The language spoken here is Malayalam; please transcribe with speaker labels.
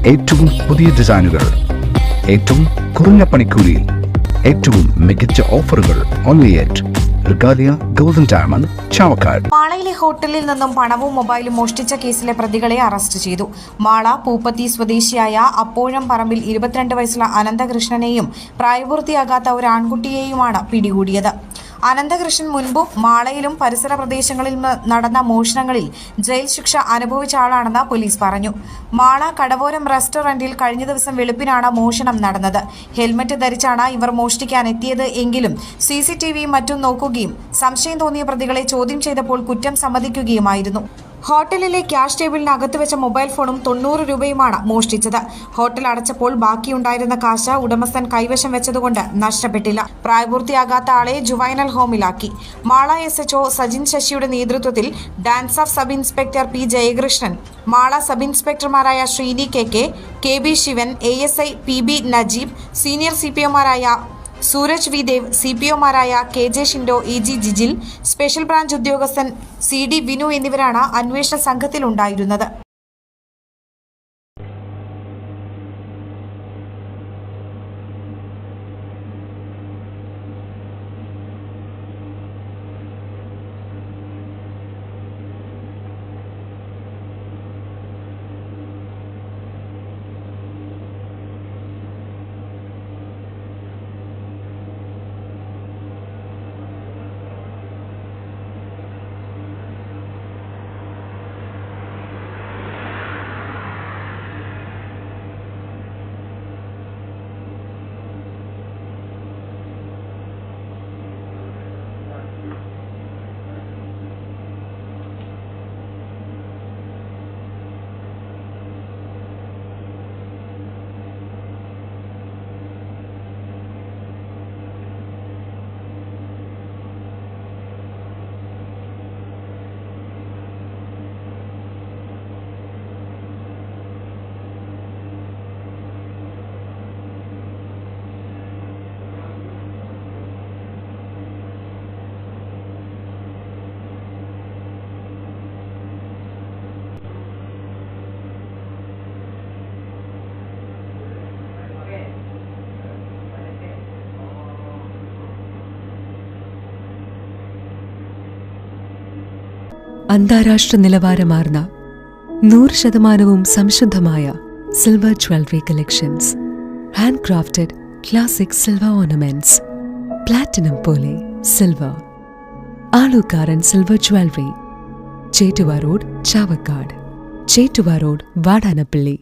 Speaker 1: ഏറ്റവും പുതിയ ഡിസൈനുകൾ, ഏറ്റവും കുറഞ്ഞ പണിക്കൂലിയിൽ, ഏറ്റവും മികച്ച ഓഫറുകൾ. Only at Regalia Golden Diamond, Chavakkad.
Speaker 2: മാളയിലെ ഹോട്ടലിൽ നിന്നും പണവും മൊബൈലും മോഷ്ടിച്ച കേസിലെ പ്രതികളെ അറസ്റ്റ് ചെയ്തു. മാള പൂപ്പത്തി സ്വദേശിയായ അപ്പോഴം പറമ്പിൽ 22 വയസ്സുള്ള അനന്തകൃഷ്ണനെയും പ്രായപൂർത്തിയാകാത്ത ഒരു ആൺകുട്ടിയെയുമാണ് പിടികൂടിയത്. അനന്തകൃഷ്ണൻ മുൻപും മാളയിലും പരിസര പ്രദേശങ്ങളിൽ നടന്ന മോഷണങ്ങളിൽ ജയിൽ ശിക്ഷ അനുഭവിച്ച ആളാണെന്ന് പോലീസ് പറഞ്ഞു. മാള കടവോരം റെസ്റ്റോറന്റിൽ കഴിഞ്ഞ ദിവസം വെളുപ്പിനാണ് മോഷണം നടന്നത്. ഹെൽമറ്റ് ധരിച്ചാണ് ഇവർ മോഷ്ടിക്കാൻ എത്തിയത് എങ്കിലും CCTVയും മറ്റും നോക്കുകയും സംശയം തോന്നിയ പ്രതികളെ ചോദ്യം ചെയ്തപ്പോൾ കുറ്റം സമ്മതിക്കുകയുമായിരുന്നു. ഹോട്ടലിലെ ക്യാഷ് ടേബിളിനകത്ത് വെച്ച മൊബൈൽ ഫോണും 90 രൂപയുമാണ് മോഷ്ടിച്ചത്. ഹോട്ടൽ അടച്ചപ്പോൾ ബാക്കിയുണ്ടായിരുന്ന കാശ് ഉടമസ്ഥൻ കൈവശം വെച്ചതുകൊണ്ട് നഷ്ടപ്പെട്ടില്ല. പ്രായപൂർത്തിയാകാത്ത ആളെ ജുവൈനൽ ഹോമിലാക്കി. മാള SHO സജിൻ ശശിയുടെ നേതൃത്വത്തിൽ ഡാൻസ് ഓഫ് sub inspector P Jayakrishnan, Mala sub ഇൻസ്പെക്ടർമാരായ Sreeni KB Shivan, ASI PB Najeeb, senior CPOമാരായ സൂരജ് വി ദേവ്, CPOമാരായ KJ Shindo, EG Jijil, special branch ഉദ്യോഗസ്ഥൻ CD വിനു എന്നിവരാണ് അന്വേഷണ സംഘത്തിലുണ്ടായിരുന്നത്.
Speaker 3: അന്താരാഷ്ട്ര നിലവാരമാർന്ന 100% സംശുദ്ധമായ silver jewellery collections, handcrafted classic silver ornaments, platinum പോലെ silver, Aalukkaran silver jewellery, Chettuva road, Chavakkad, Chettuva road, Vadanappally.